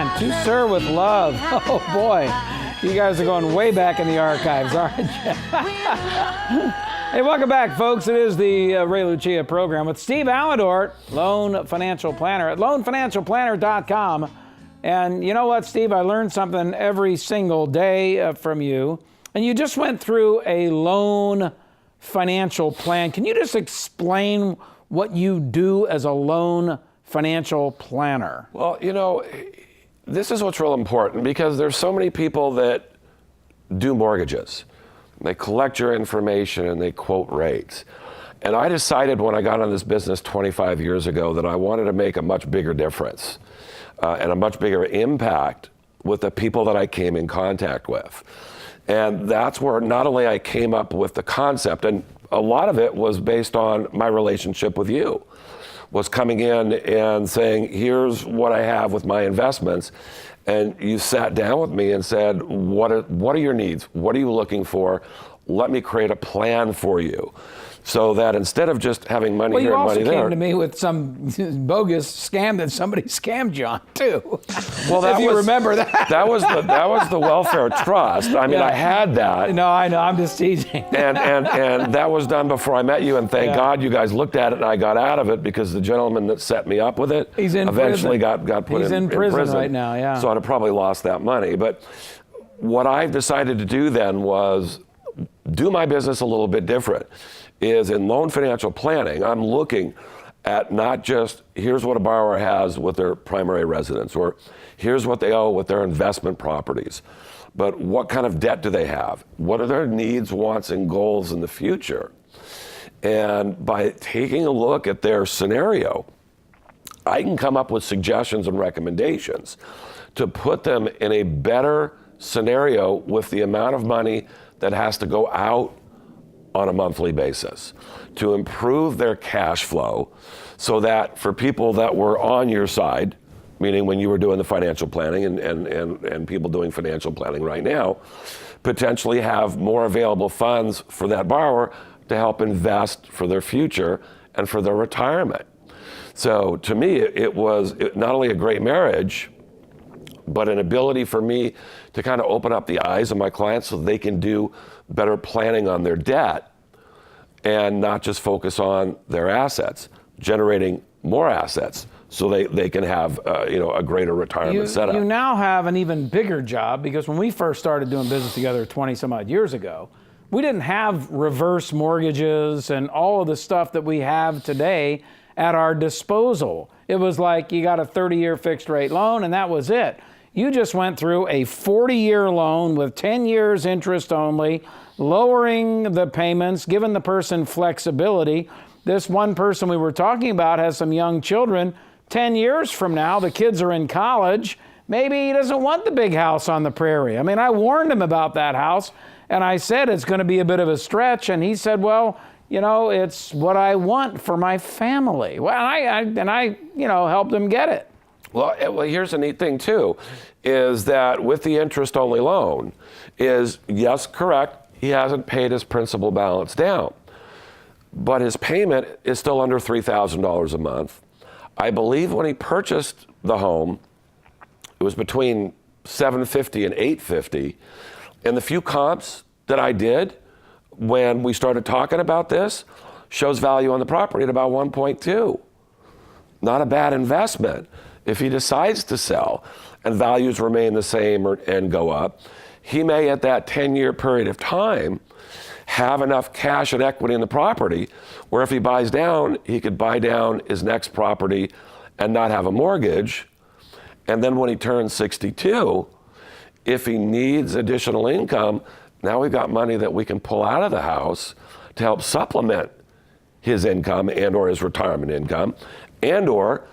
man, To Sir with Love. Oh boy, you guys are going way back in the archives, aren't you? Hey, welcome back, folks. It is the Ray Lucia program with Steve Aledort, Loan Financial Planner at loanfinancialplanner.com. And you know what, Steve? I learned something every single day from you. And you just went through a loan financial plan. Can you just explain what you do as a loan financial planner? Well, you know, this is what's real important because there's so many people that do mortgages. They collect your information and they quote rates. And I decided when I got on this business 25 years ago that I wanted to make a much bigger difference and a much bigger impact with the people that I came in contact with. And that's where not only I came up with the concept, and a lot of it was based on my relationship with you, was coming in and saying, here's what I have with my investments. And you sat down with me and said, what are your needs? What are you looking for? Let me create a plan for you. So that instead of just having money here and money there. Well, you also came to me with some bogus scam that somebody scammed you on too. Well, if you remember that. That was the welfare trust. I mean, yeah. I had that. No, I know. I'm just teasing. and that was done before I met you. And thank God you guys looked at it and I got out of it because the gentleman that set me up with it eventually got put in prison right now. Yeah. So I'd have probably lost that money. But what I decided to do then was do my business a little bit different. Is in loan financial planning, I'm looking at not just here's what a borrower has with their primary residence or here's what they owe with their investment properties, but what kind of debt do they have? What are their needs, wants, and goals in the future? And by taking a look at their scenario, I can come up with suggestions and recommendations to put them in a better scenario with the amount of money that has to go out on a monthly basis to improve their cash flow so that for people that were on your side, meaning when you were doing the financial planning and people doing financial planning right now, potentially have more available funds for that borrower to help invest for their future and for their retirement. So to me, it was not only a great marriage, but an ability for me to kind of open up the eyes of my clients so they can do better planning on their debt and not just focus on their assets, generating more assets so they can have a greater retirement setup. You now have an even bigger job because when we first started doing business together 20 some odd years ago, we didn't have reverse mortgages and all of the stuff that we have today at our disposal. It was like you got a 30-year fixed rate loan and that was it. You just went through a 40-year loan with 10 years interest only, lowering the payments, giving the person flexibility. This one person we were talking about has some young children. 10 years from now, the kids are in college. Maybe he doesn't want the big house on the prairie. I mean, I warned him about that house, and I said it's going to be a bit of a stretch, and he said, well, you know, it's what I want for my family. Well, I helped him get it. Well, here's a neat thing too, is that with the interest-only loan is, yes, correct, he hasn't paid his principal balance down, but his payment is still under $3,000 a month. I believe when he purchased the home, it was between $750 and $850, and the few comps that I did when we started talking about this shows value on the property at about 1.2. Not a bad investment. If he decides to sell and values remain the same and go up, he may at that 10-year period of time have enough cash and equity in the property where if he buys down, he could buy down his next property and not have a mortgage. And then when he turns 62, if he needs additional income, now we've got money that we can pull out of the house to help supplement his income and or his retirement income and or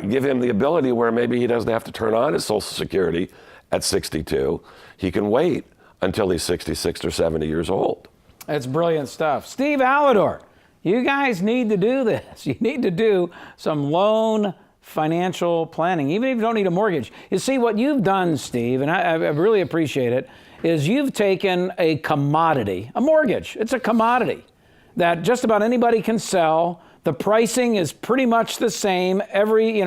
give him the ability where maybe he doesn't have to turn on his Social Security at 62. He can wait until he's 66 or 70 years old. That's brilliant stuff. Steve Aledort, you guys need to do this. You need to do some loan financial planning, even if you don't need a mortgage. You see, what you've done, Steve, and I really appreciate it, is you've taken a commodity, a mortgage. It's a commodity that just about anybody can sell. The pricing is pretty much the same every,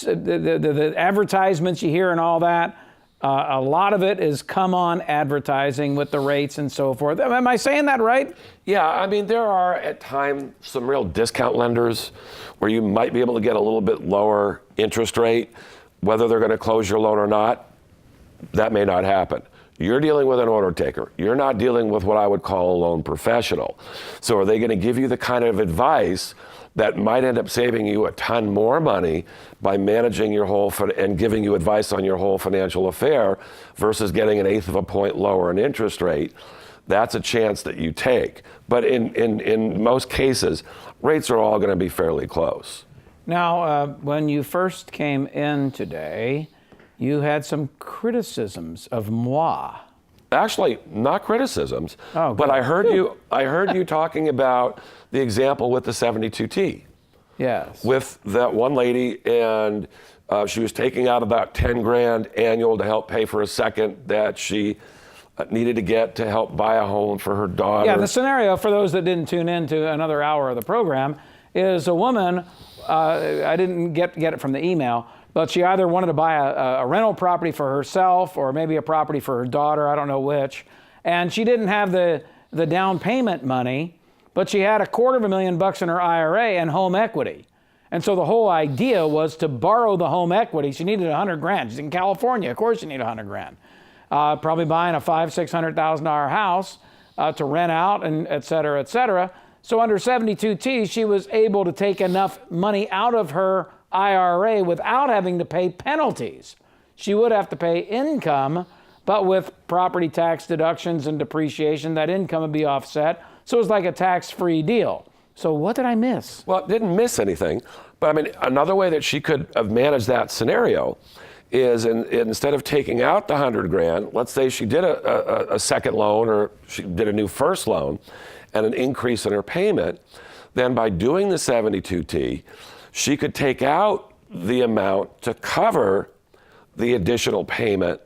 the advertisements you hear and all that, a lot of it is come on advertising with the rates and so forth. Am I saying that right? Yeah, I mean, there are at times some real discount lenders where you might be able to get a little bit lower interest rate. Whether they're going to close your loan or not, that may not happen. You're dealing with an order taker. You're not dealing with what I would call a loan professional. So are they going to give you the kind of advice that might end up saving you a ton more money by managing your whole and giving you advice on your whole financial affair versus getting an eighth of a point lower in interest rate? That's a chance that you take. But in most cases, rates are all going to be fairly close. Now, when you first came in today, you had some criticisms of moi. Actually, not criticisms, Oh, but good. I heard you talking about the example with the 72T. Yes. With that one lady, and she was taking out about 10 grand annual to help pay for a second that she needed to get to help buy a home for her daughter. Yeah, the scenario, for those that didn't tune in to another hour of the program, is a woman, I didn't get it from the email, but she either wanted to buy a rental property for herself or maybe a property for her daughter, I don't know which, and she didn't have the down payment money, but she had $250,000 in her IRA and home equity. And so the whole idea was to borrow the home equity. She needed 100 grand. She's in California, of course you need 100 grand. Probably buying a $500,000-$600,000 house to rent out, and et cetera, et cetera. So under 72T, she was able to take enough money out of her IRA without having to pay penalties. She would have to pay income, but with property tax deductions and depreciation, that income would be offset. So it was like a tax-free deal. So what did I miss? Well, didn't miss anything. But I mean, another way that she could have managed that scenario is instead of taking out the 100 grand, let's say she did a second loan or she did a new first loan and an increase in her payment, then by doing the 72T, she could take out the amount to cover the additional payment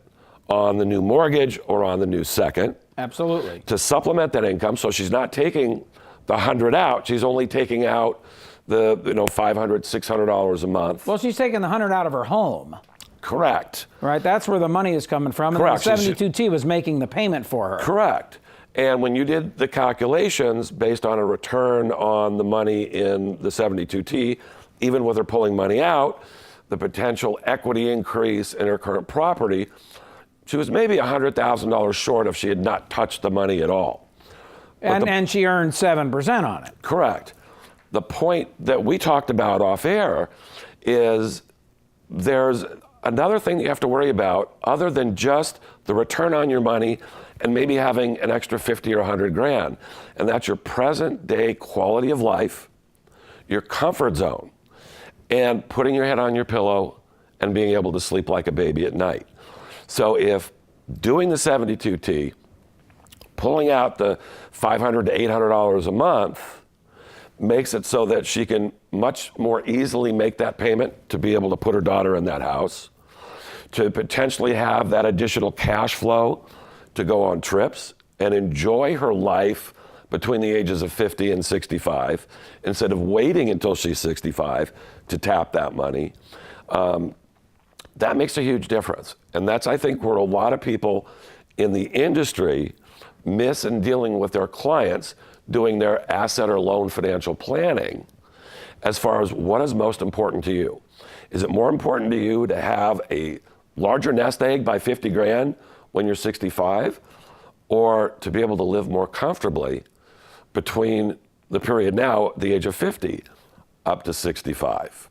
on the new mortgage or on the new second. Absolutely. To supplement that income, so she's not taking the 100 out, she's only taking out the $500, $600 a month. Well, she's taking the 100 out of her home. Correct. Right, that's where the money is coming from. Correct. And the 72T was making the payment for her. Correct. And when you did the calculations based on a return on the money in the 72T, even with her pulling money out, the potential equity increase in her current property, she was maybe $100,000 short if she had not touched the money at all. And she earned 7% on it. Correct. The point that we talked about off air is there's another thing you have to worry about other than just the return on your money and maybe having an extra 50 or 100 grand. And that's your present day quality of life, your comfort zone, and putting your head on your pillow and being able to sleep like a baby at night. So if doing the 72T, pulling out the $500 to $800 a month makes it so that she can much more easily make that payment to be able to put her daughter in that house, to potentially have that additional cash flow to go on trips and enjoy her life between the ages of 50 and 65 instead of waiting until she's 65 to tap that money. That makes a huge difference. And that's, I think, where a lot of people in the industry miss in dealing with their clients doing their asset or loan financial planning as far as what is most important to you. Is it more important to you to have a larger nest egg by 50 grand when you're 65, or to be able to live more comfortably between the period now, the age of 50, up to 65?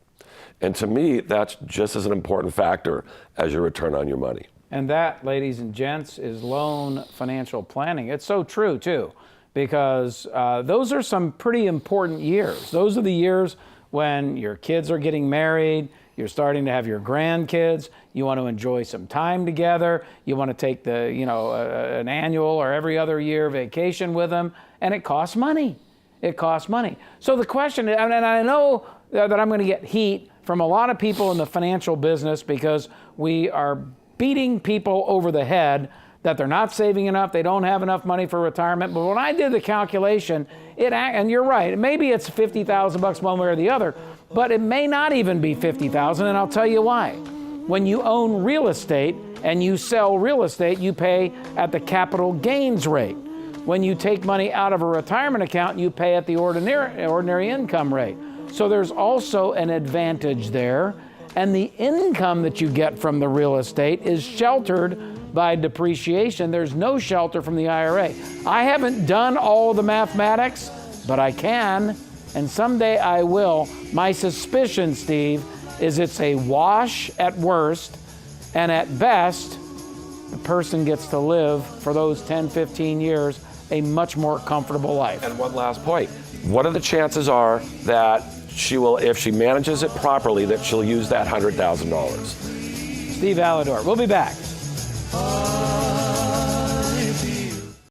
And to me, that's just as an important factor as your return on your money. And that, ladies and gents, is loan financial planning. It's so true, too, because those are some pretty important years. Those are the years when your kids are getting married, you're starting to have your grandkids, you want to enjoy some time together, you want to take an annual or every other year vacation with them, and it costs money. It costs money. So the question, and I know that I'm going to get heat from a lot of people in the financial business because we are beating people over the head that they're not saving enough, they don't have enough money for retirement. But when I did the calculation, and you're right, maybe it's $50,000 one way or the other, but it may not even be $50,000, and I'll tell you why. When you own real estate and you sell real estate, you pay at the capital gains rate. When you take money out of a retirement account, you pay at the ordinary income rate. So there's also an advantage there. And the income that you get from the real estate is sheltered by depreciation. There's no shelter from the IRA. I haven't done all the mathematics, but I can, and someday I will. My suspicion, Steve, is it's a wash at worst, and at best, the person gets to live for those 10, 15 years a much more comfortable life. And one last point. What are the chances are that she will, if she manages it properly, that she'll use that $100,000? Steve Aledort. We'll be back.